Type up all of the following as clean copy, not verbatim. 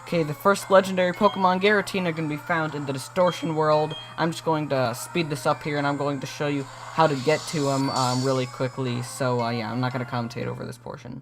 Okay, the first legendary Pokemon Giratina can be found in the Distortion World. I'm just going to speed this up here, and I'm going to show you how to get to him really quickly. So, yeah, I'm not going to commentate over this portion.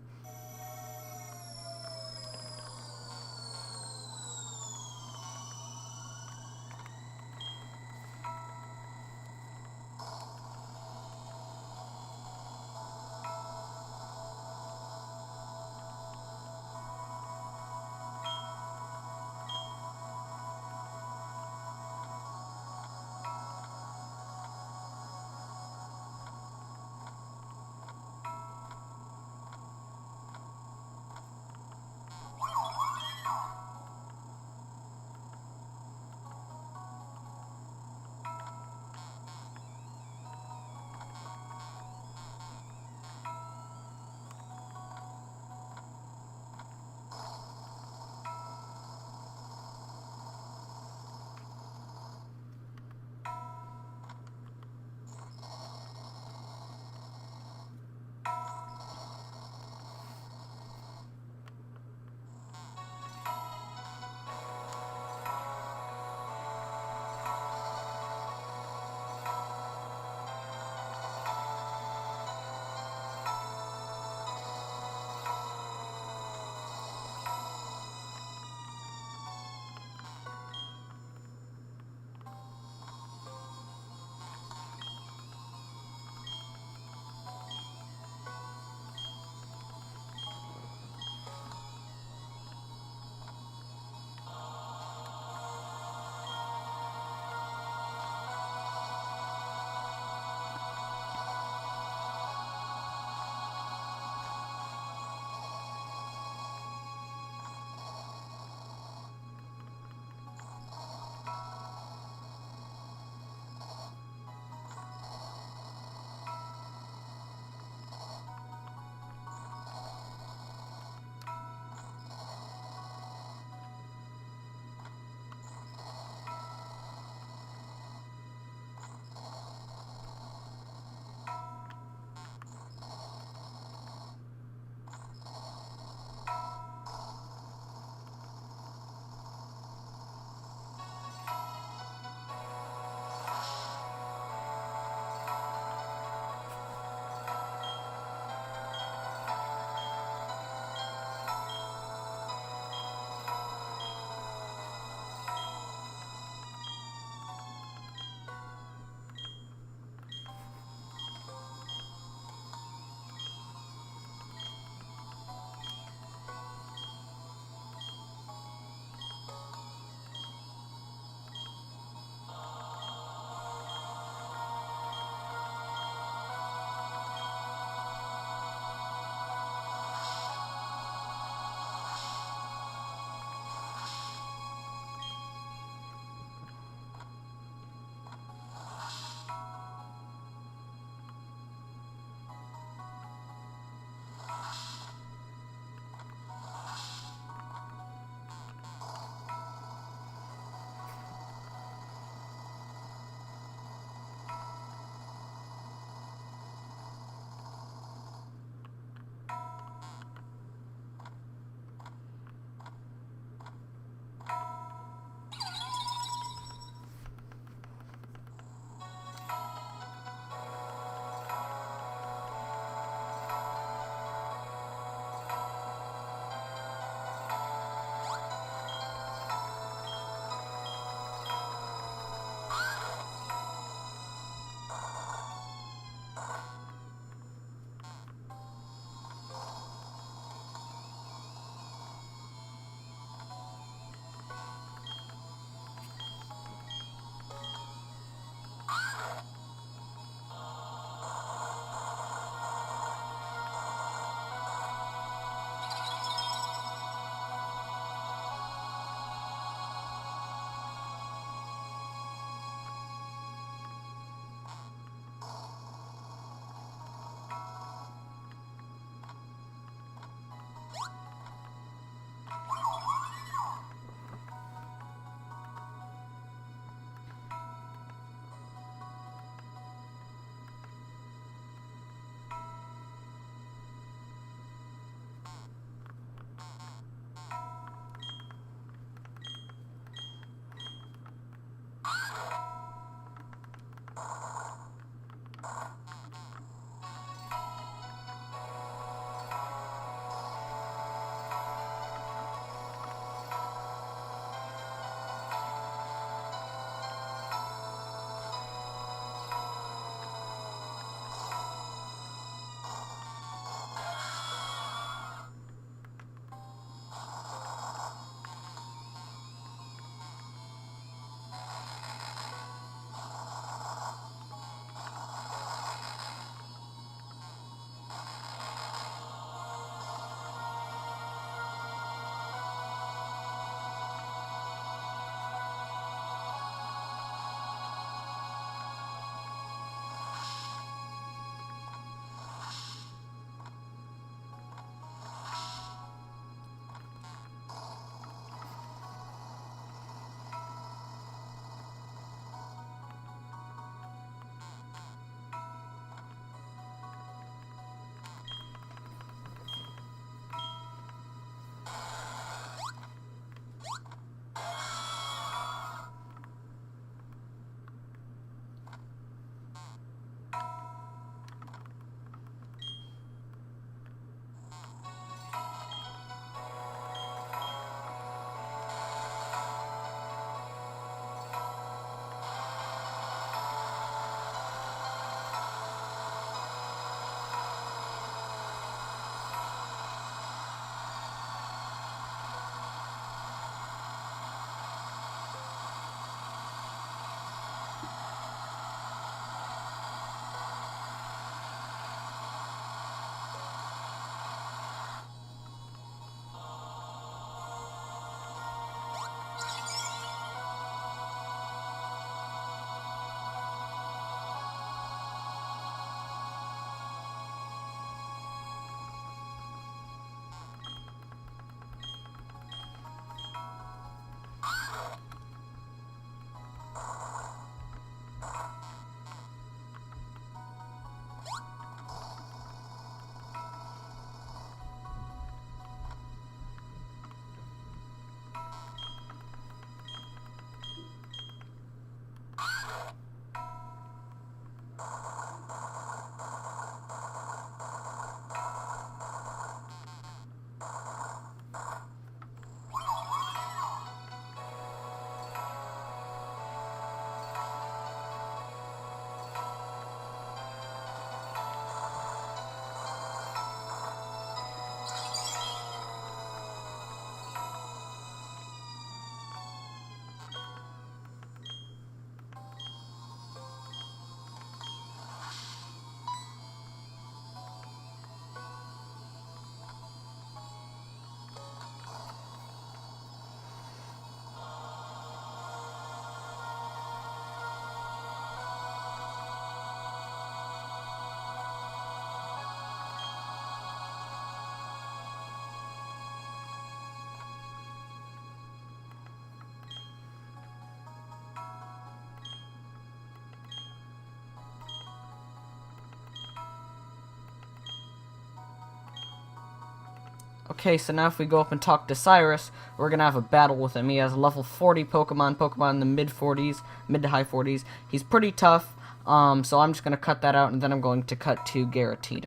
Okay, so now if we go up and talk to Cyrus, we're gonna have a battle with him. He has level 40 Pokemon in the mid 40s, mid to high 40s. He's pretty tough, so I'm just gonna cut that out, and then I'm going to cut to Giratina.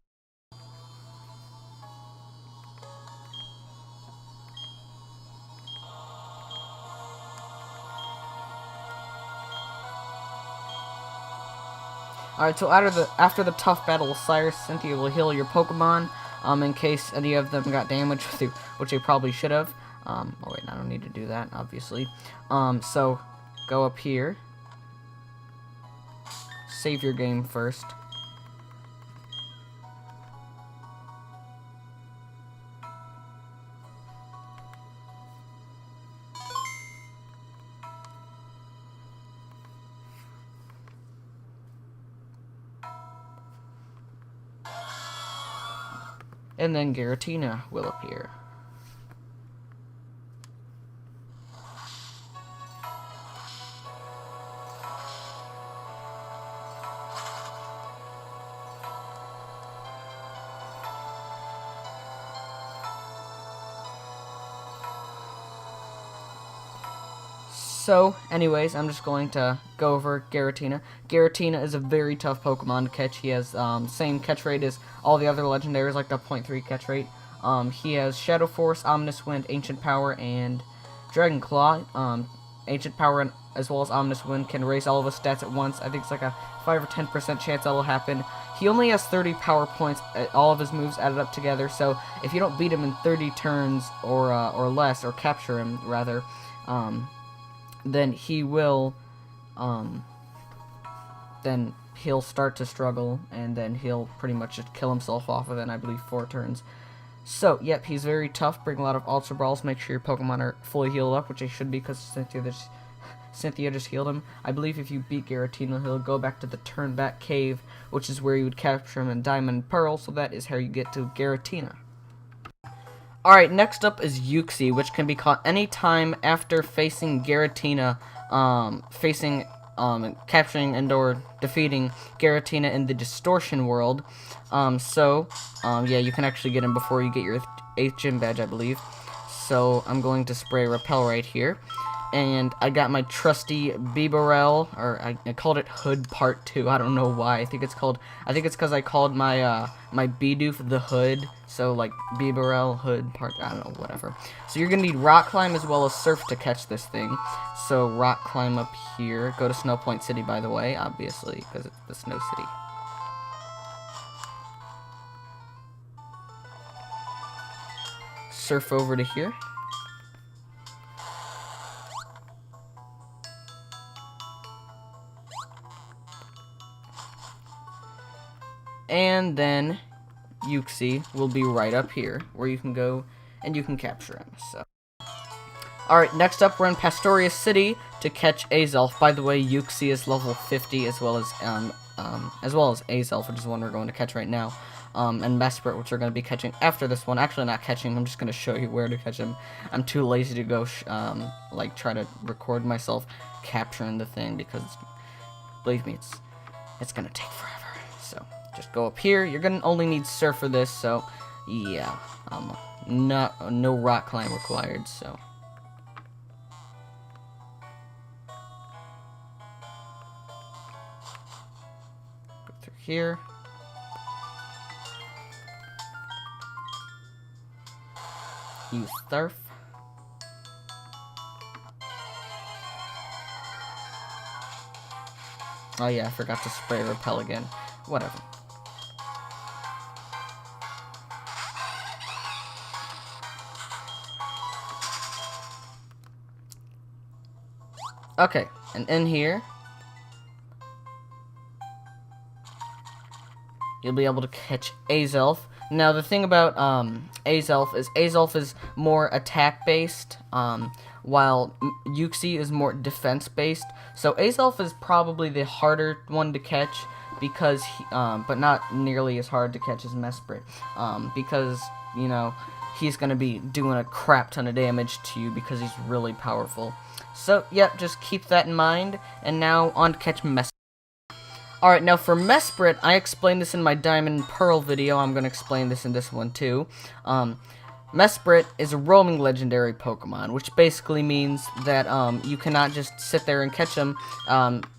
Alright, so after the tough battle with Cyrus, Cynthia will heal your Pokemon, in case any of them got damaged, which they probably should have. Oh wait, I don't need to do that, obviously. So, go up here. Save your game first. And then Giratina will appear. So, anyways, I'm just going to go over Giratina. Giratina is a very tough Pokemon to catch. He has same catch rate as all the other legendaries, like the 0.3 catch rate. He has Shadow Force, Ominous Wind, Ancient Power, and Dragon Claw. Ancient Power as well as Ominous Wind can raise all of his stats at once. I think it's like a 5 or 10% chance that'll happen. He only has 30 power points, all of his moves added up together, so if you don't beat him in 30 turns or less, or capture him, rather, then he will, then he'll start to struggle, and then he'll pretty much just kill himself off of it in, I believe, 4 turns. So, yep, he's very tough, bring a lot of Ultra Balls, make sure your Pokemon are fully healed up, which they should be, because Cynthia just healed him. I believe if you beat Giratina, he'll go back to the Turnback Cave, which is where you would capture him in Diamond and Pearl, so that is how you get to Giratina. Alright, next up is Uxie, which can be caught anytime after facing Giratina, capturing and/or defeating Giratina in the Distortion World. Yeah, you can actually get him before you get your 8th gym badge, I believe. So, I'm going to spray Repel right here. And I got my trusty Bibarel, or I called it Hood Part 2. I don't know why. I think it's because I called my my Bidoof the Hood. So like Bibarel Hood Part, I don't know, whatever. So you're gonna need Rock Climb as well as Surf to catch this thing. So Rock Climb up here. Go to Snow Point City, by the way, obviously, because it's the Snow City. Surf over to here. And then Uxie will be right up here, where you can go and you can capture him. So, alright, next up we're in Pastoria City to catch Azelf. By the way, Uxie is level 50 as well as Azelf, which is the one we're going to catch right now. And Mesprit, which we're going to be catching after this one. Actually, not catching. I'm just going to show you where to catch him. I'm too lazy to go like try to record myself capturing the thing, because believe me, it's going to take forever. So, just go up here. You're gonna only need Surf for this, so yeah, no Rock Climb required. So, go through here. Use Surf. Oh yeah, I forgot to spray Repel again. Whatever. Okay, and in here, you'll be able to catch Azelf. Now, the thing about Azelf is more attack-based, while Uxie is more defense-based. So Azelf is probably the harder one to catch, because but not nearly as hard to catch as Mesprit, because, you know, he's going to be doing a crap ton of damage to you because he's really powerful. So, yep, just keep that in mind, and now on to catch Mesprit. Alright, now for Mesprit, I explained this in my Diamond and Pearl video. I'm going to explain this in this one too. Mesprit is a roaming legendary Pokemon, which basically means that you cannot just sit there and catch him.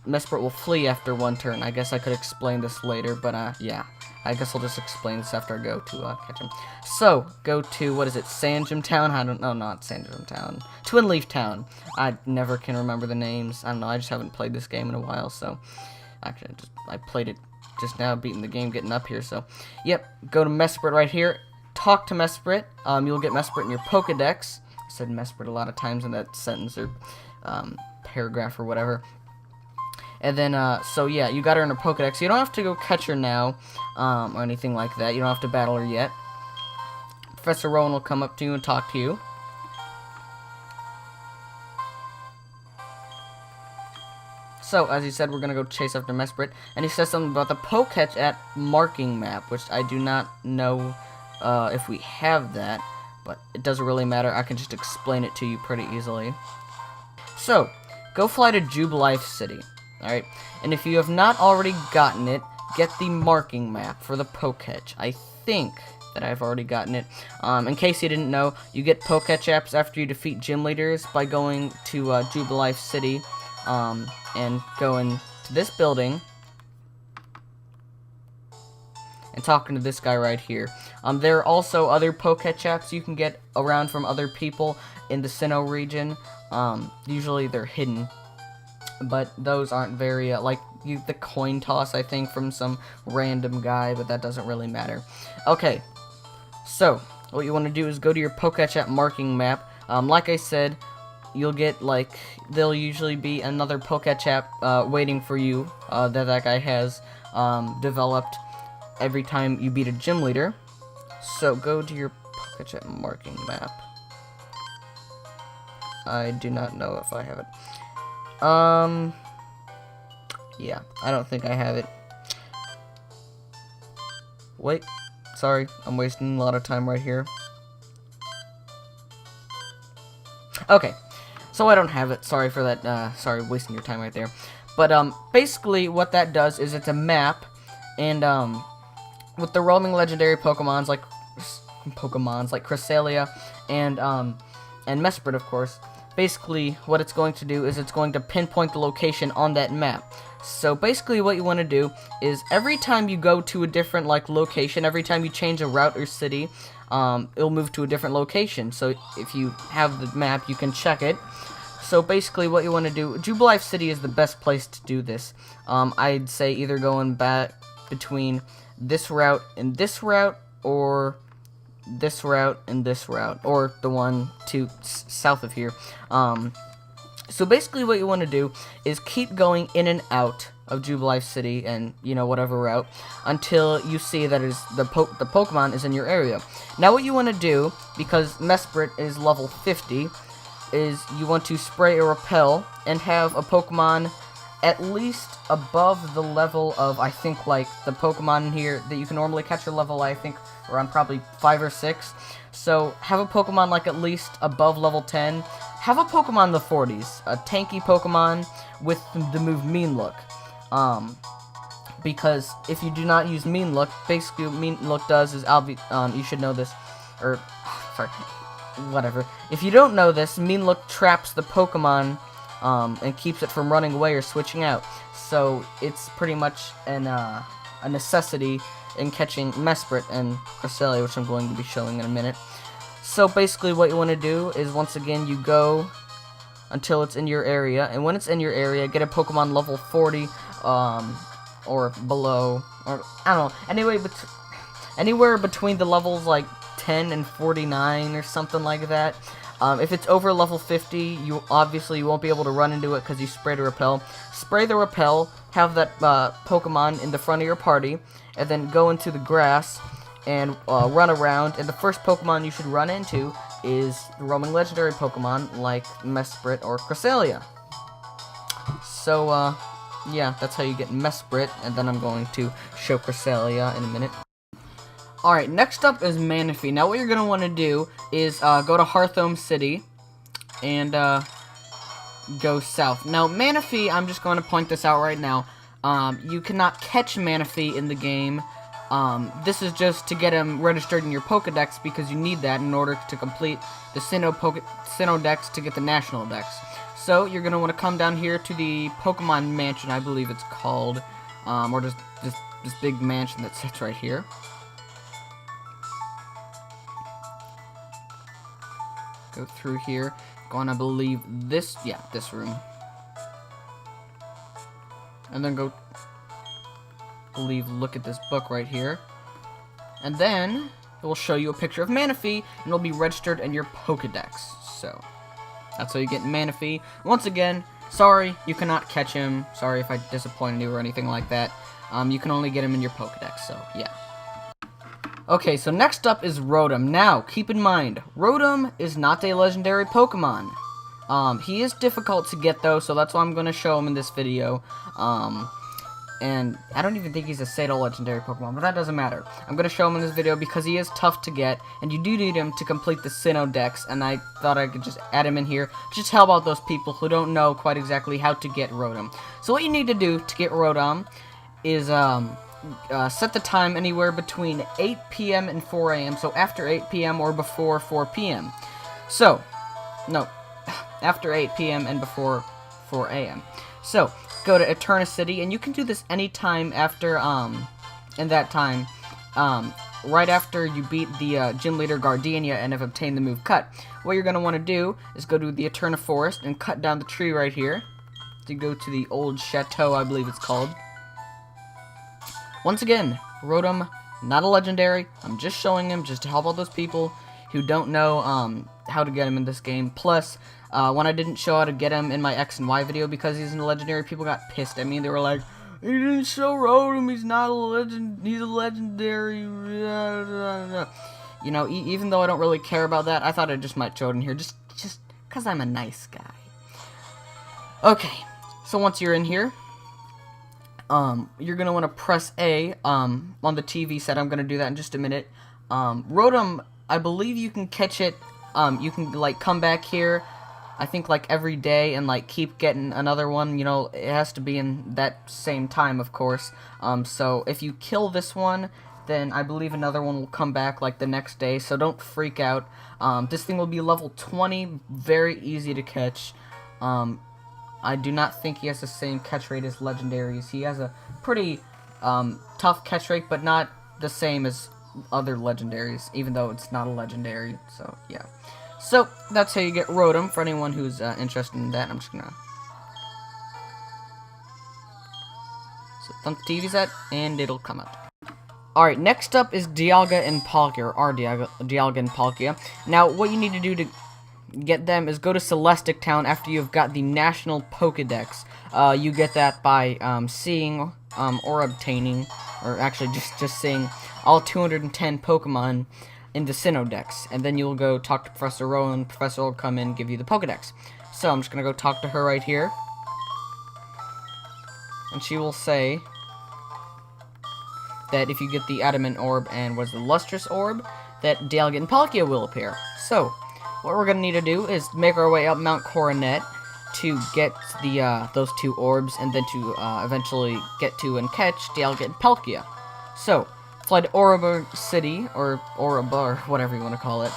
Mesprit will flee after one turn. I guess I could explain this later, but yeah. I guess I'll just explain this after I go to catch him. So, go to, what is it, Sandgem Town? I don't know, not Sandgem Town. Twin Leaf Town. I never can remember the names. I don't know, I just haven't played this game in a while, so... Actually, I played it just now, beating the game, getting up here, so... Yep, go to Mesprit right here. Talk to Mesprit. You'll get Mesprit in your Pokedex. I said Mesprit a lot of times in that sentence or paragraph or whatever. And then, so yeah, you got her in a Pokedex. You don't have to go catch her now, or anything like that. You don't have to battle her yet. Professor Rowan will come up to you and talk to you. So, as he said, we're gonna go chase after Mesprit. And he says something about the Poketch at marking map, which I do not know if we have that, but it doesn't really matter. I can just explain it to you pretty easily. So, go fly to Jubilife City. Alright, and if you have not already gotten it, get the marking map for the Poketch. I think that I've already gotten it. In case you didn't know, you get Poketch apps after you defeat gym leaders by going to Jubilife City, and going to this building, and talking to this guy right here. There are also other Poketch apps you can get around from other people in the Sinnoh region. Usually they're hidden. But those aren't very, the coin toss, I think, from some random guy, but that doesn't really matter. Okay, so, what you want to do is go to your Poketch app marking map. Like I said, you'll get, there'll usually be another Poketch app waiting for you that guy has developed every time you beat a gym leader. So, go to your Poketch app marking map. I do not know if I have it. Yeah, I don't think I have it. Wait, sorry, I'm wasting a lot of time right here. Okay, so I don't have it, sorry for that, sorry, wasting your time right there. But, basically what that does is it's a map, and, with the roaming legendary Pokemons like Cresselia and Mesprit, of course. Basically, what it's going to do is it's going to pinpoint the location on that map. So basically what you want to do is every time you go to a different location, every time you change a route or city, it'll move to a different location. So if you have the map, you can check it. So basically what you want to do, Jubilife City is the best place to do this. I'd say either going back between this route and this route, or this route and this route, or the one to south of here. So basically what you want to do is keep going in and out of Jubilife City and, whatever route, until you see that the Pokemon is in your area. Now what you want to do, because Mesprit is level 50, is you want to spray or repel and have a Pokemon at least above the level of, I think, the Pokemon in here that you can normally catch your level, I think, around probably 5 or 6. So, have a Pokemon, at least above level 10. Have a Pokemon in the 40s. A tanky Pokemon with the move Mean Look. Because if you do not use Mean Look, basically what Mean Look does is, you should know this, or, sorry, whatever. If you don't know this, Mean Look traps the Pokemon, and keeps it from running away or switching out. So it's pretty much a necessity in catching Mesprit and Cresselia, which I'm going to be showing in a minute. So basically what you want to do is, once again, you go until it's in your area, and when it's in your area, get a Pokemon level 40, or below, or I don't know, anywhere between the levels 10 and 49 or something like that. If it's over level 50, you won't be able to run into it because you sprayed a repel. Spray the repel, have that Pokemon in the front of your party, and then go into the grass and run around. And the first Pokemon you should run into is the roaming legendary Pokemon like Mesprit or Cresselia. So, yeah, that's how you get Mesprit, and then I'm going to show Cresselia in a minute. Alright, next up is Manaphy. Now what you're going to want to do is go to Hearthome City and go south. Now Manaphy, I'm just going to point this out right now. You cannot catch Manaphy in the game This is just to get him registered in your Pokedex because you need that in order to complete the Sinnoh Dex to get the National Dex. So you're gonna want to come down here to the Pokemon Mansion, I believe it's called, or just this big mansion that sits right here. Go through here, go on, I believe this room, and then go. Look at this book right here, and then it will show you a picture of Manaphy, and it'll be registered in your Pokedex. So that's how you get Manaphy. Once again, sorry you cannot catch him. Sorry if I disappointed you or anything like that. You can only get him in your Pokedex. So yeah. Okay, so next up is Rotom. Now keep in mind, Rotom is not a legendary Pokemon. He is difficult to get though, so that's why I'm going to show him in this video. And I don't even think he's a Sato legendary Pokemon, but that doesn't matter. I'm going to show him in this video because he is tough to get, and you do need him to complete the Sinnoh Dex, and I thought I could just add him in here, just help out those people who don't know quite exactly how to get Rotom. So what you need to do to get Rotom is set the time anywhere between 8 p.m. and 4 a.m., so after 8 p.m. or before 4 p.m. So, no, after 8 p.m. and before 4 a.m. So, go to Eterna City, and you can do this anytime after, in that time, right after you beat the gym leader Gardenia and have obtained the move Cut. What you're going to want to do is go to the Eterna Forest and cut down the tree right here to go to the old chateau, I believe it's called. Once again, Rotom, not a legendary. I'm just showing him just to help all those people who don't know how to get him in this game. Plus, when I didn't show how to get him in my X and Y video because he's a legendary, people got pissed at me. They were like, "You didn't show Rotom. He's not a legend. He's a legendary." You know, even though I don't really care about that, I thought I just might show it in here, just because I'm a nice guy. Okay, so once you're in here, you're gonna want to press A on the TV set. I'm gonna do that in just a minute. Rotom, I believe you can catch it. You can like come back here, I think like every day, and like keep getting another one. You know, it has to be in that same time, of course. So if you kill this one, then I believe another one will come back like the next day. So don't freak out. This thing will be level 20, very easy to catch. I do not think he has the same catch rate as legendaries. He has a pretty tough catch rate, but not the same as other legendaries, even though it's not a legendary. So yeah, so that's how you get Rotom. For anyone who's interested in that, I'm just gonna thump the TV set and it'll come out. Alright, next up is Dialga and Palkia, or Dialga and Palkia. Now what you need to do to get them is go to Celestic Town after you've got the National Pokedex. You get that by seeing or obtaining, or actually just seeing all 210 Pokemon in the Sinnoh Dex, and then you'll go talk to Professor Rowan. Professor will come in and give you the Pokedex. So I'm just gonna go talk to her right here, and she will say that if you get the Adamant Orb and was the Lustrous Orb, that Dialga and Palkia will appear. So what we're gonna need to do is make our way up Mount Coronet to get the those two orbs, and then to eventually get to and catch Dialga and Palkia. So fly to Oreba City, or Oreba, or whatever you want to call it.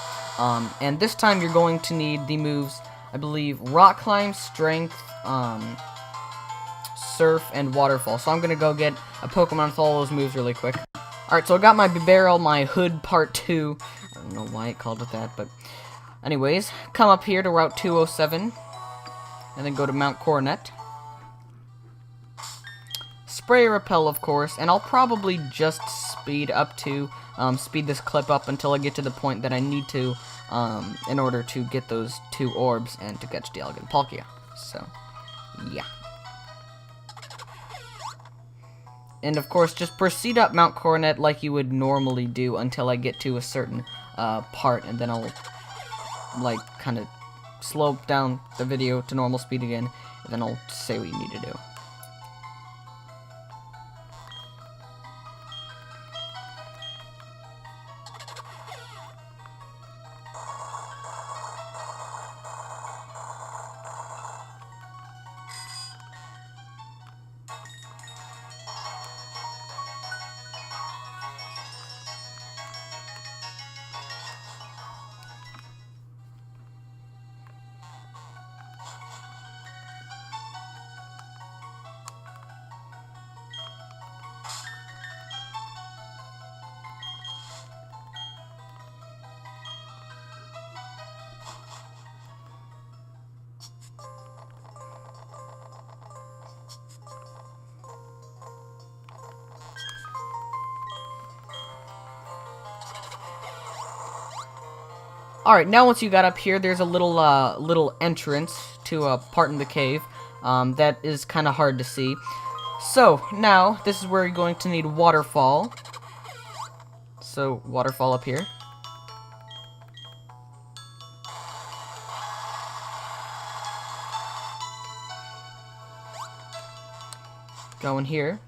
And this time you're going to need the moves, I believe, Rock Climb, Strength, Surf, and Waterfall. So I'm going to go get a Pokemon with all those moves really quick. Alright, so I got my Bibarel, my Hood Part 2. I don't know why it called it that, but anyways, come up here to Route 207, and then go to Mount Coronet. Spray Repel, of course, and I'll probably just speed this clip up until I get to the point that I need to, in order to get those two orbs and to catch Dialga and Palkia. So, yeah. And of course, just proceed up Mount Coronet like you would normally do until I get to a certain part, and then I'll, like, kind of slow down the video to normal speed again, and then I'll say what you need to do. Alright, now once you got up here, there's a little entrance to a part in the cave. That is kind of hard to see. So, now, this is where you're going to need waterfall. So, waterfall up here. Go in here.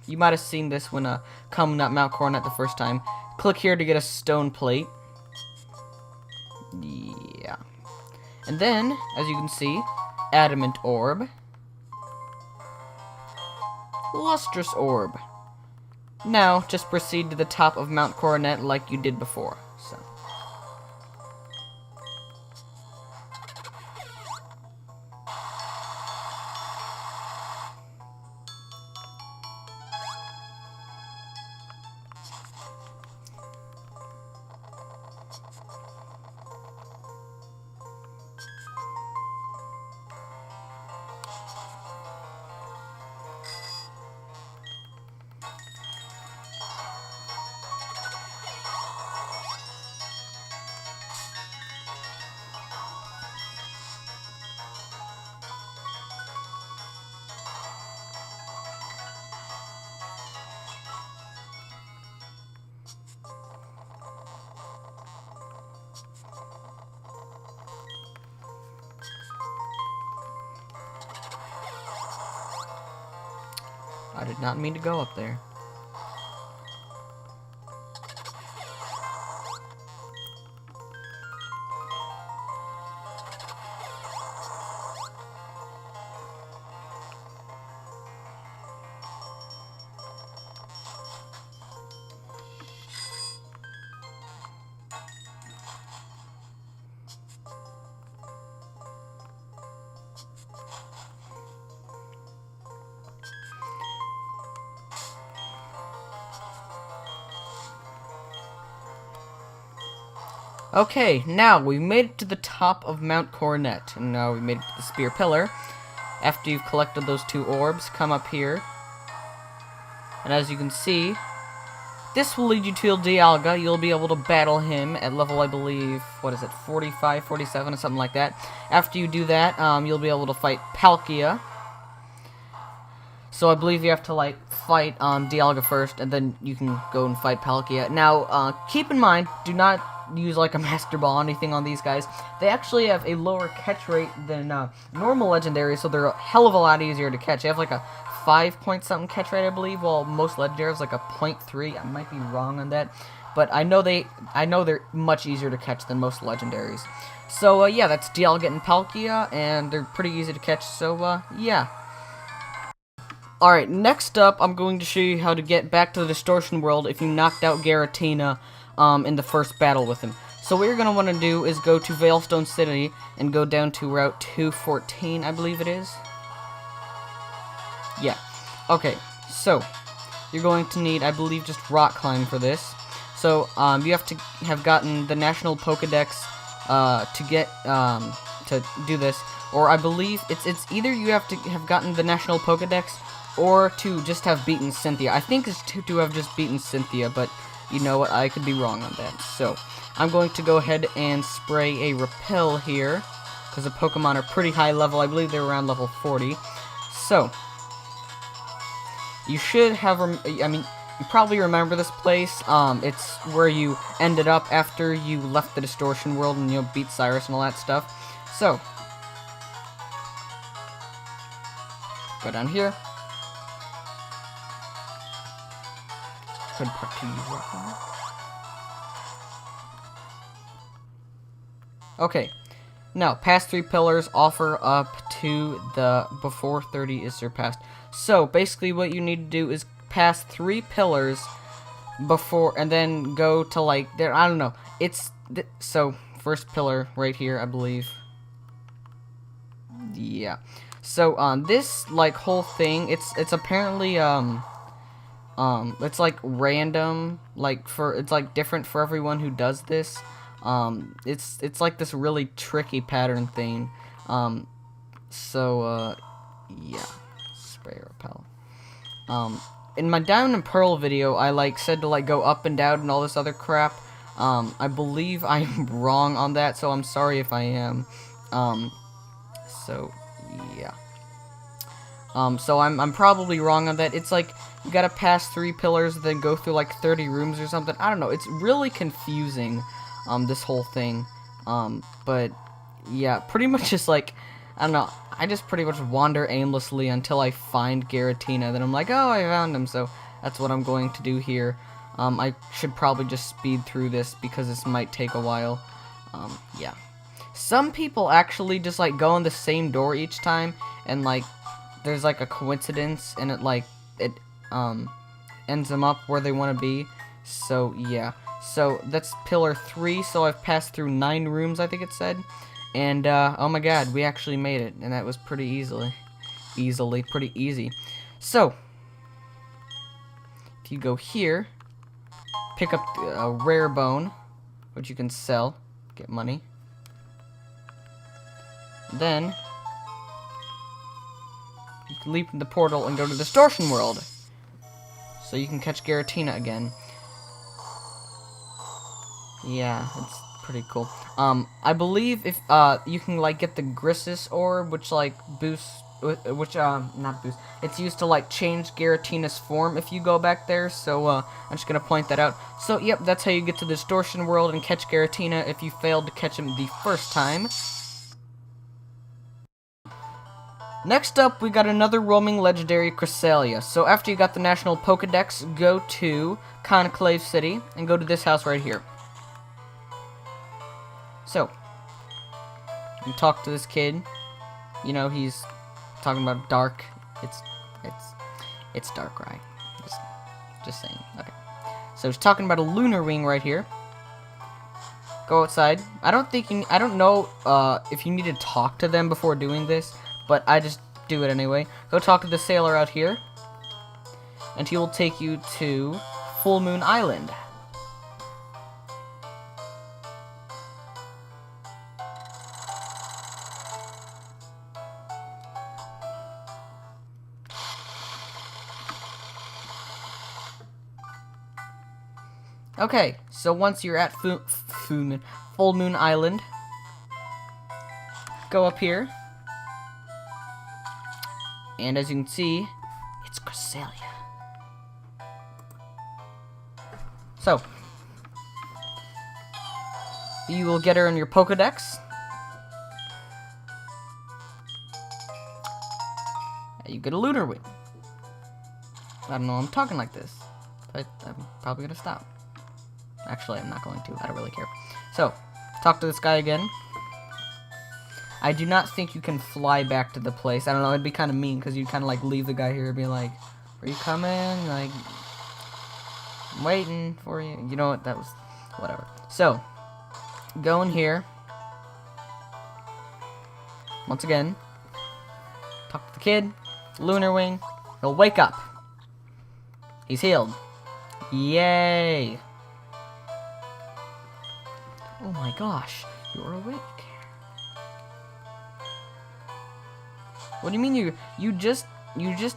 You might have seen this when coming up Mount Coronet the first time. Click here to get a stone plate. Yeah. And then, as you can see, adamant orb. Lustrous orb. Now, just proceed to the top of Mount Coronet like you did before. So. I did not mean to go up there. Okay, now we made it to the top of Mount Coronet, and now we made it to the Spear Pillar. After you've collected those 2 orbs, come up here, and as you can see, this will lead you to Dialga. You'll be able to battle him at level, I believe, what is it, 45, 47, or something like that. After you do that, you'll be able to fight Palkia. So I believe you have to, like, fight Dialga first, and then you can go and fight Palkia. Now, keep in mind, do not use, like, a Master Ball or anything on these guys. They actually have a lower catch rate than normal legendaries, so they're a hell of a lot easier to catch. They have, like, a 5-point-something catch rate, I believe, while most legendaries like a 0.3. I might be wrong on that, but I know they're much easier to catch than most legendaries. So, yeah, that's Dialga and Palkia, and they're pretty easy to catch, so, yeah. Alright, next up, I'm going to show you how to get back to the Distortion World if you knocked out Giratina in the first battle with him. So what you're going to want to do is go to Veilstone City and go down to Route 214, I believe it is. Yeah. Okay, so you're going to need, I believe, just Rock Climb for this. So you have to have gotten the National Pokedex to do this, or I believe it's either you have to have gotten the National Pokedex or to just have beaten Cynthia. I think it's to have just beaten Cynthia, but you know what, I could be wrong on that. So, I'm going to go ahead and spray a Repel here, because the Pokemon are pretty high level. I believe they're around level 40. So, you should have, I mean, you probably remember this place. It's where you ended up after you left the Distortion World and, you know, beat Cyrus and all that stuff. So, go down here. Could park to use right. Okay, now past 3 pillars offer up to the before 30 is surpassed. So basically, what you need to do is pass 3 pillars before, and then go to like there. I don't know. It's so first pillar right here, I believe. Yeah. So on this like whole thing, it's apparently it's like random, like it's like different for everyone who does this. It's like this really tricky pattern thing. So, yeah. Spray repel. In my Diamond and Pearl video, I, like, said to, like, go up and down and all this other crap. I believe I'm wrong on that, so I'm sorry if I am. So, yeah. So I'm probably wrong on that. It's like, you gotta pass 3 pillars, then go through, like, 30 rooms or something. I don't know. It's really confusing, this whole thing. But, yeah, pretty much just, like, I don't know. I just pretty much wander aimlessly until I find Giratina. Then I'm like, oh, I found him, so that's what I'm going to do here. I should probably just speed through this because this might take a while. Yeah. Some people actually just, like, go in the same door each time, and, like, there's, like, a coincidence, and it, like, ends them up where they want to be. So, yeah. So, that's pillar 3, so I've passed through 9 rooms, I think it said. And, oh my god, we actually made it, and that was pretty pretty easy. So, if you go here, pick up a rare bone, which you can sell, get money. Then, you can leap in the portal and go to the Distortion World, so you can catch Giratina again. Yeah, it's pretty cool. I believe if, you can, like, get the Grissus Orb, which, like, boosts, not boost, it's used to, like, change Giratina's form if you go back there, so, I'm just gonna point that out. So, yep, that's how you get to the Distortion World and catch Giratina if you failed to catch him the first time. Next up, we got another roaming legendary, Cresselia. So after you got the National Pokedex, go to Conclave City, and go to this house right here. So, you talk to this kid. You know, he's talking about dark. It's dark, right? Just saying. Okay. So he's talking about a lunar wing right here. Go outside. I don't know if you need to talk to them before doing this, but I just do it anyway. Go talk to the sailor out here, and he will take you to Full Moon Island. Okay, so once you're at Full Moon Island, go up here, and as you can see, it's Cresselia. So, you will get her in your Pokedex. And you get a lunar wing. I don't know, I'm talking like this, but I'm probably gonna stop. Actually, I'm not going to. I don't really care. So, talk to this guy again. I do not think you can fly back to the place. I don't know, it'd be kind of mean, because you'd kind of, like, leave the guy here and be like, are you coming? Like, I'm waiting for you. You know what? That was, whatever. So, go in here. Once again. Talk to the kid. Lunar wing. He'll wake up. He's healed. Yay! Oh my gosh, you're awake. What do you mean you just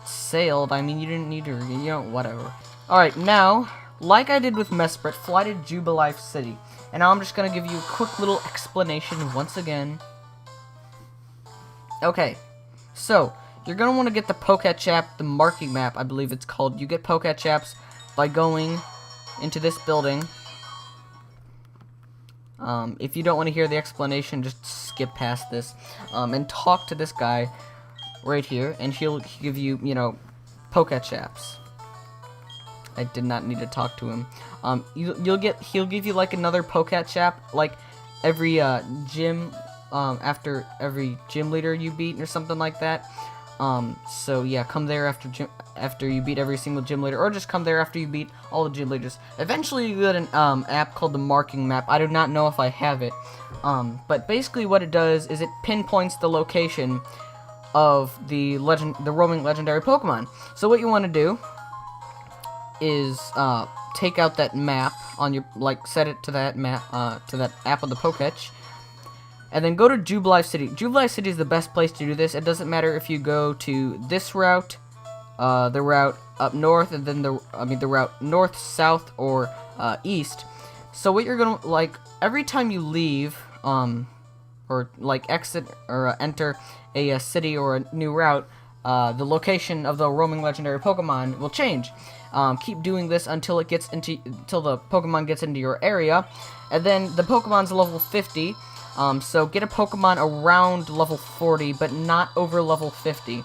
sailed? I mean, you didn't need to, you know, whatever. Alright, now, like I did with Mesprit, fly to Jubilife City. And now I'm just gonna give you a quick little explanation once again. Okay, so, you're gonna want to get the Pokechap, the marking map, I believe it's called. You get Pokechaps by going into this building. If you don't want to hear the explanation, just skip past this, and talk to this guy right here, and he'll give you, you know, Pokechaps. I did not need to talk to him. He'll give you, like, another Pokechap, like, every, gym, after every gym leader you beat, or something like that. So yeah, come there after you beat every single gym leader, or just come there after you beat all the gym leaders. Eventually you get an app called the Marking Map. I do not know if I have it, but basically what it does is it pinpoints the location of the roaming legendary Pokemon. So what you want to do is take out that map on your, like, set it to that map, to that app of the Poketch. And then go to Jubilife City. Jubilife City is the best place to do this. It doesn't matter if you go to this route, the route up north, and then the route north, south, or east. So what you're gonna like every time you leave, or like exit or enter a city or a new route, the location of the roaming legendary Pokemon will change. Keep doing this until the Pokemon gets into your area, and then the Pokemon's level 50. So get a Pokemon around level 40, but not over level 50.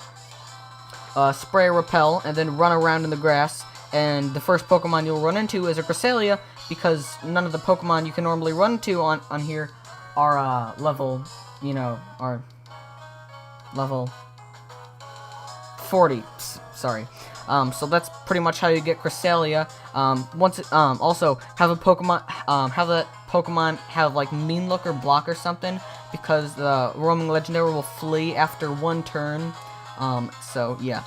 Spray Repel, and then run around in the grass. And the first Pokemon you'll run into is a Cresselia, because none of the Pokemon you can normally run into on here are level 40. Sorry. So that's pretty much how you get Cresselia. Also have a Pokemon, have that Pokemon have like Mean Look or Block or something, because the roaming legendary will flee after one turn. So yeah,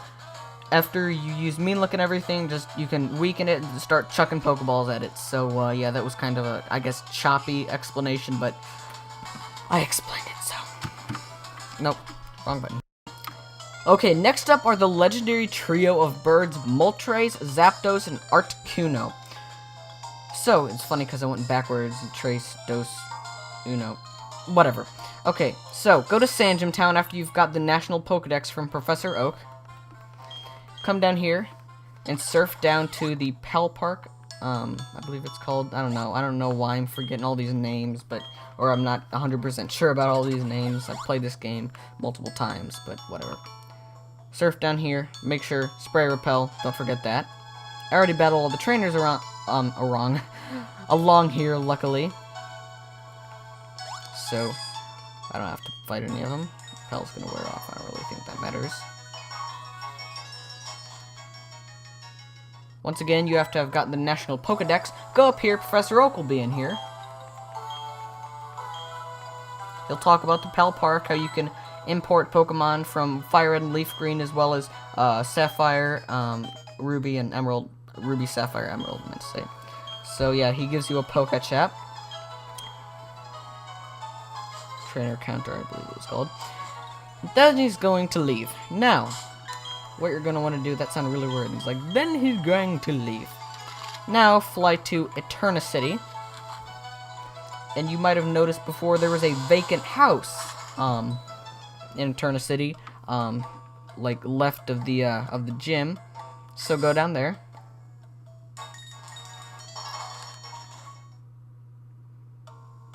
after you use Mean Look and everything, you can weaken it and start chucking Pokeballs at it. So yeah, that was kind of a, I guess, choppy explanation, but I explained it. So nope, wrong button. Okay, next up are the legendary trio of birds, Moltres, Zapdos, and Articuno. So, it's funny because I went backwards, Trace, Dos, whatever. Okay, so, go to Sandgem Town after you've got the National Pokedex from Professor Oak. Come down here, and surf down to the Pal Park. I believe it's called, I don't know why I'm forgetting all these names, or I'm not 100% sure about all these names. I've played this game multiple times, but whatever. Surf down here, make sure, Spray Repel, don't forget that. I already battled all the trainers along here, luckily. So, I don't have to fight any of them. Repel's gonna wear off, I don't really think that matters. Once again, you have to have gotten the National Pokedex. Go up here, Professor Oak will be in here. He'll talk about the Pal Park, how you can import Pokemon from Fire Red and Leaf Green, as well as Sapphire, Ruby, and Emerald. Ruby, Sapphire, Emerald, I meant to say. So yeah, he gives you a Pokechap. Trainer Counter, I believe it was called. Then he's going to leave. Now, what you're going to want to do, that sounded really weird. He's like, then he's going to leave. Now, fly to Eterna City. And you might have noticed before there was a vacant house, in Eterna City, like left of the gym. So go down there.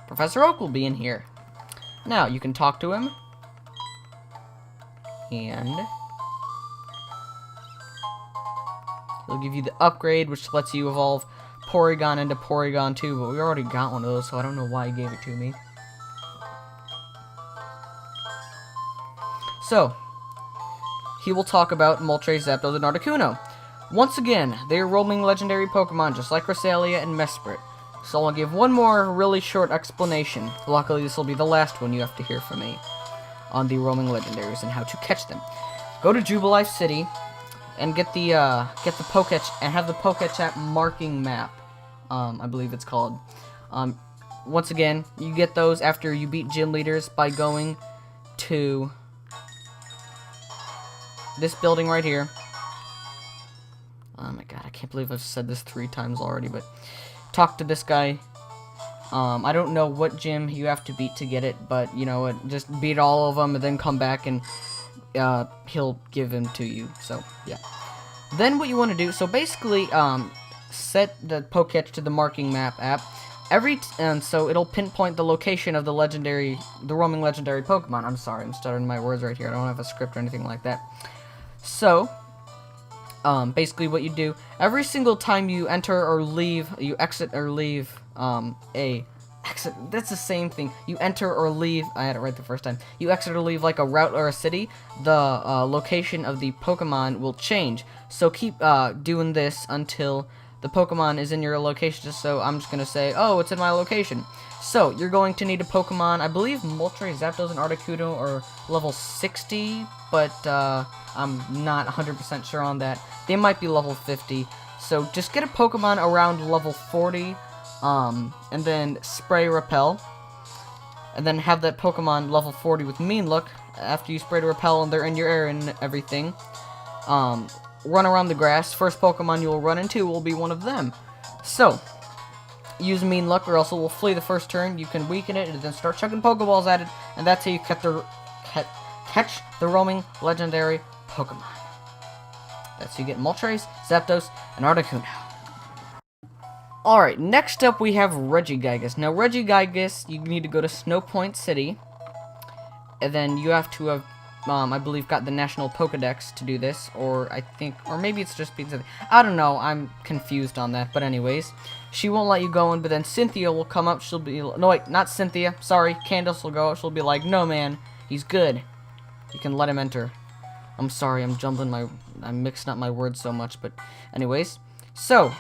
Professor Oak will be in here. Now you can talk to him, and he'll give you the upgrade, which lets you evolve Porygon into Porygon 2, but we already got one of those, so I don't know why he gave it to me. So, he will talk about Moltres, Zapdos, and Articuno. Once again, they are roaming legendary Pokemon, just like Cresselia and Mesprit. So I'll give one more really short explanation. Luckily, this will be the last one you have to hear from me on the roaming legendaries and how to catch them. Go to Jubilife City and get the have the Pokechap marking map. I believe it's called. Once again, you get those after you beat gym leaders by going to this building right here. Oh my god, I can't believe I've said this 3 times already, but talk to this guy. I don't know what gym you have to beat to get it, but you know what, just beat all of them and then come back and he'll give him to you. So yeah. Then what you want to do, so basically set the Poketch to the marking map app. And so it'll pinpoint the location of the roaming legendary Pokemon. I'm sorry, I'm stuttering my words right here. I don't have a script or anything like that. So basically what you do, every single time you enter or leave, you exit or leave that's the same thing. You enter or leave, I had it right the first time. You exit or leave like a route or a city, the location of the Pokemon will change. So keep doing this until the Pokemon is in your location. So I'm just going to say, oh, it's in my location. So you're going to need a Pokemon. I believe Moltres, Zapdos, and Articuno are level 60, but I'm not 100% sure on that. They might be level 50. So just get a Pokemon around level 40, and then Spray Repel. and then have that Pokemon level 40 with Mean Look after you spray to repel and they're in your area and everything. Run around the grass. First Pokemon you will run into will be one of them. So, use Mean Look or else it will flee the first turn. You can weaken it and then start chucking Pokeballs at it, and that's how you catch the roaming legendary Pokemon. That's how you get Moltres, Zapdos, and Articuno. Alright, next up we have Regigigas. Now, Regigigas, you need to go to Snow Point City, and then you have to have, I believe, got the National Pokedex to do this, or maybe it's just because, I don't know, I'm confused on that, but anyways, she won't let you go in, but then Cynthia will come up, she'll be, no wait, not Cynthia, sorry, Candace will go up, she'll be like, no man, he's good, you can let him enter. I'm sorry, I'm mixing up my words so much, but anyways, so,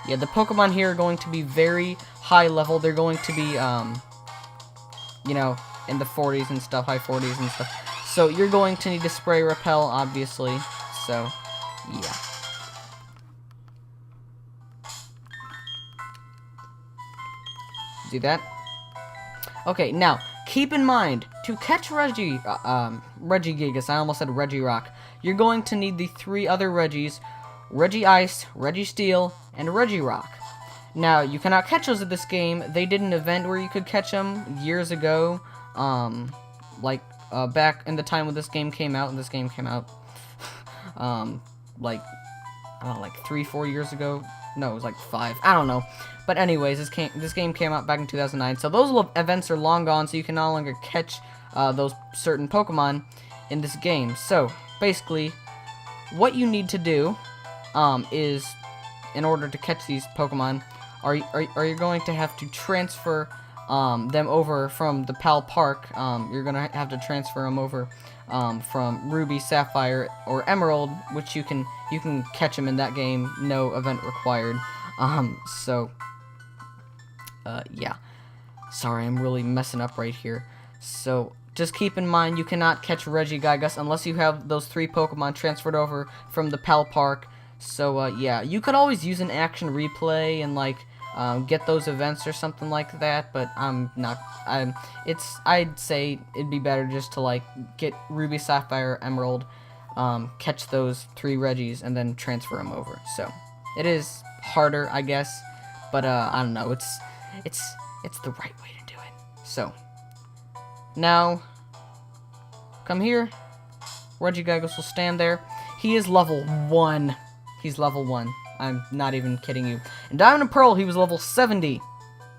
yeah, the Pokemon here are going to be very high level, they're going to be, you know, in the 40s and stuff, high 40s and stuff. So you're going to need to spray repel, obviously. So, yeah. See that? Okay, now, keep in mind, to catch Regigigas, I almost said Regirock, you're going to need the 3 other Regis, Regice, Registeel, and Regirock. Now, you cannot catch those at this game. They did an event where you could catch them years ago. Back in the time when this game came out, like, I don't know, like 3-4 years ago. No, it was like 5. I don't know. But anyways, this game came out back in 2009. So those events are long gone, so you can no longer catch those certain Pokemon in this game. So basically, what you need to do is, in order to catch these Pokemon, are you going to have to transfer them over from the PAL Park. You're gonna have to transfer them over from Ruby, Sapphire, or Emerald, which you can catch them in that game. No event required. Yeah. Sorry, I'm really messing up right here. So just keep in mind you cannot catch Regigigas unless you have those 3 Pokemon transferred over from the PAL Park. So yeah, you could always use an action replay and like get those events or something like that, but I'd say it'd be better just to like get Ruby, Sapphire, Emerald, catch those 3 Regis, and then transfer them over. So it is harder, I guess, but I don't know. It's the right way to do it. So now come here. Regigigas will stand there. He is level 1. He's level 1. I'm not even kidding you. In Diamond and Pearl, he was level 70.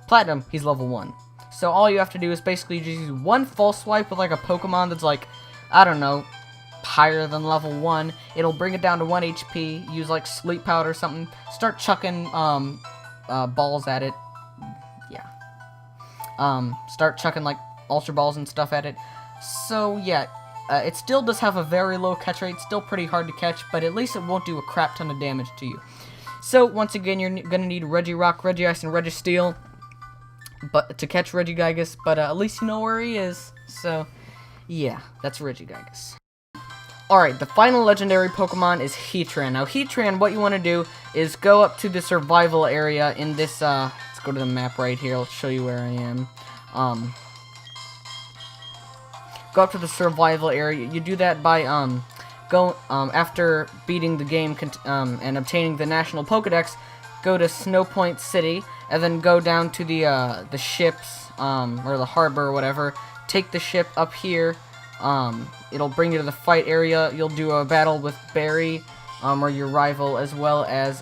Platinum, he's level 1. So all you have to do is basically just use one False Swipe with like a Pokemon that's like, I don't know, higher than level 1. It'll bring it down to 1 HP. Use like Sleep Powder or something. Start chucking balls at it. Yeah. Start chucking like Ultra Balls and stuff at it. So yeah. It still does have a very low catch rate, still pretty hard to catch, but at least it won't do a crap ton of damage to you. So, once again, you're going to need Regirock, Regice, and Registeel to catch Regigigas, but at least you know where he is. So, yeah, that's Regigigas. Alright, the final legendary Pokemon is Heatran. Now, Heatran, what you want to do is go up to the survival area in this, let's go to the map right here, let's show you where I am. Go up to the survival area. You do that by after beating the game and obtaining the National Pokedex, go to Snow Point City and then go down to the ships or the harbor or whatever. Take the ship up here. It'll bring you to the fight area. You'll do a battle with Barry or your rival, as well as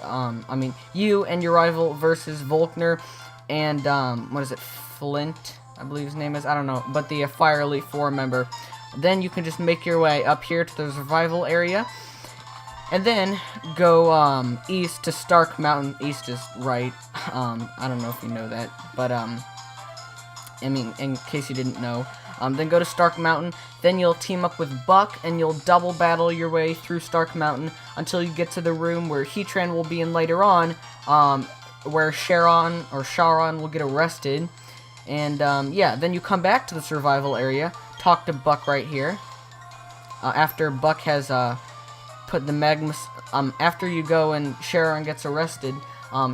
you and your rival versus Volkner and what is it, Flint, I believe his name is, I don't know, but the Fire Elite 4 member. Then you can just make your way up here to the survival area, and then go east to Stark Mountain. East is right. I don't know if you know that, but I mean, in case you didn't know. Then go to Stark Mountain. Then you'll team up with Buck, and you'll double battle your way through Stark Mountain until you get to the room where Heatran will be in later on, where Charon will get arrested. And, yeah, then you come back to the survival area, talk to Buck right here. After Buck has, put the Magmus, after you go and Charon gets arrested,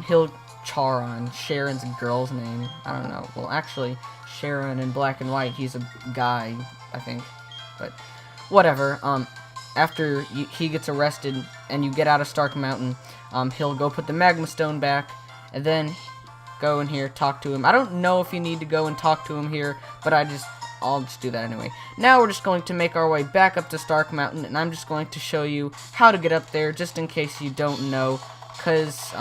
he'll Charon, Sharon's girl's name. I don't know. Well, actually, Sharon in Black and White, he's a guy, I think. But whatever. After he gets arrested and you get out of Stark Mountain, he'll go put the Magma Stone back, and then go in here, talk to him. I don't know if you need to go and talk to him here, but I'll just do that anyway. Now we're just going to make our way back up to Stark Mountain, and I'm just going to show you how to get up there, just in case you don't know, because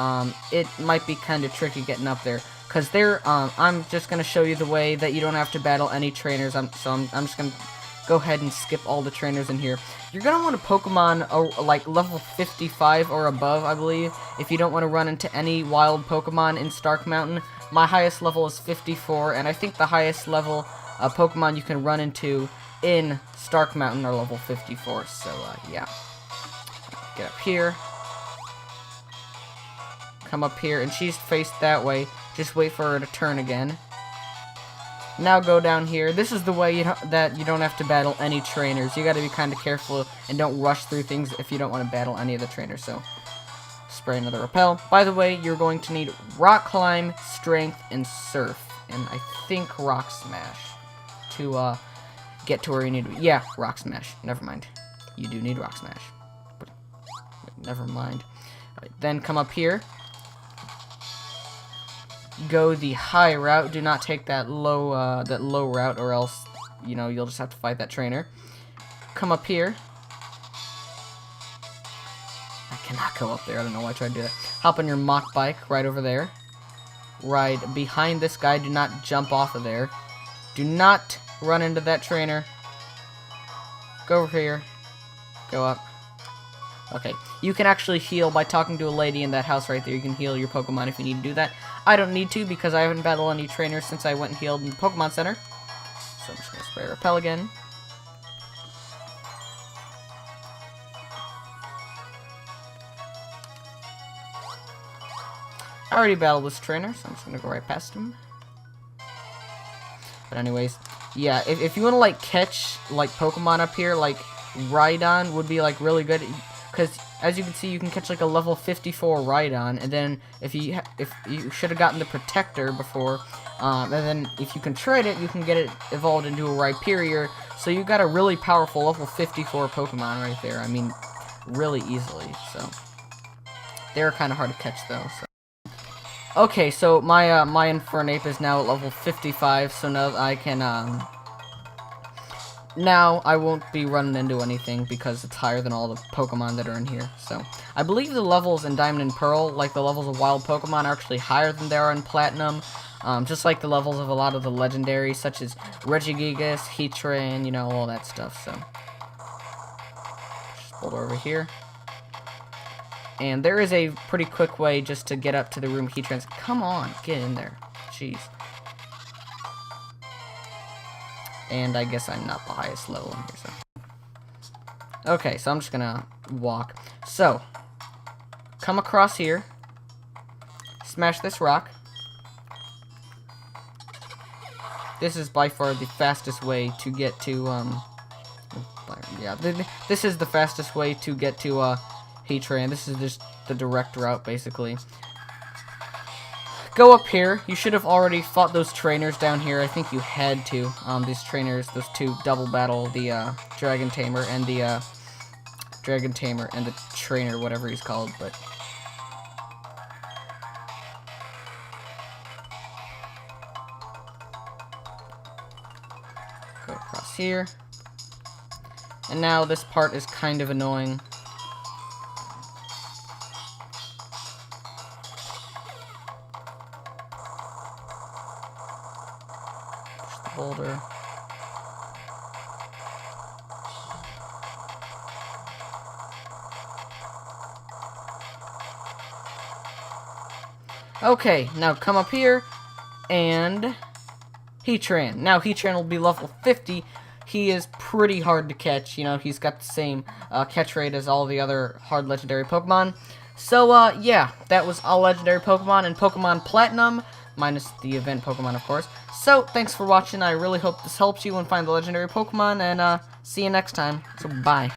it might be kind of tricky getting up there. Because I'm just going to show you the way that you don't have to battle any trainers. I'm just going to go ahead and skip all the trainers in here. You're going to want a Pokemon like level 55 or above, I believe, if you don't want to run into any wild Pokemon in Stark Mountain. My highest level is 54, and I think the highest level Pokemon you can run into in Stark Mountain are level 54, so yeah. Get up here. Come up here, and she's faced that way. Just wait for her to turn again. Now go down here. This is the way that you don't have to battle any trainers. You gotta be kind of careful and don't rush through things if you don't want to battle any of the trainers. So, spray another repel. By the way, you're going to need Rock Climb, Strength, and Surf. And I think Rock Smash to get to where you need to be. Yeah, Rock Smash. Never mind. You do need Rock Smash. But never mind. Right, then come up here. Go the high route. Do not take that low route, or else, you know, you'll just have to fight that trainer. Come up here. I cannot go up there. I don't know why I tried to do that. Hop on your Mach Bike right over there. Ride behind this guy. Do not jump off of there. Do not run into that trainer. Go over here. Go up. Okay, you can actually heal by talking to a lady in that house right there. You can heal your Pokemon if you need to do that. I don't need to because I haven't battled any trainers since I went and healed in the Pokemon Center. So I'm just going to spray Repel again. I already battled this trainer, so I'm just going to go right past him. But anyways, yeah, if you want to, like, catch, like, Pokemon up here, like, Rhydon would be, like, really good. Because, as you can see, you can catch, like, a level 54 Rhydon, and then if you should have gotten the Protector before, and then if you can trade it, you can get it evolved into a Rhyperior, so you got a really powerful level 54 Pokemon right there. I mean, really easily, so. They're kind of hard to catch, though, so. Okay, so my Infernape is now at level 55, so now I can, now I won't be running into anything because it's higher than all the Pokemon that are in here. So I believe the levels in Diamond and Pearl, like the levels of wild Pokemon, are actually higher than they are in Platinum. Just like the levels of a lot of the legendaries, such as Regigigas, Heatran, you know, all that stuff. So just hold over here. And there is a pretty quick way just to get up to the room Heatran's. Come on, get in there. Jeez. And I guess I'm not the highest level in here, so. Okay, so I'm just gonna walk. So, come across here. Smash this rock. This is by far the fastest way to get to, yeah, this is the fastest way to get to, Heatran. This is just the direct route, basically. Go up here. You should have already fought those trainers down here. I think you had to. These trainers, those two double battle, the Dragon Tamer and the trainer, whatever he's called. But go across here. And now this part is kind of annoying. Boulder. Okay, now come up here, and Heatran. Now Heatran will be level 50. He is pretty hard to catch. You know, he's got the same catch rate as all the other hard legendary Pokemon. So, yeah, that was all legendary Pokemon and Pokemon Platinum, minus the event Pokemon, of course. So, thanks for watching. I really hope this helps you and find the legendary Pokemon, and see you next time. So, bye.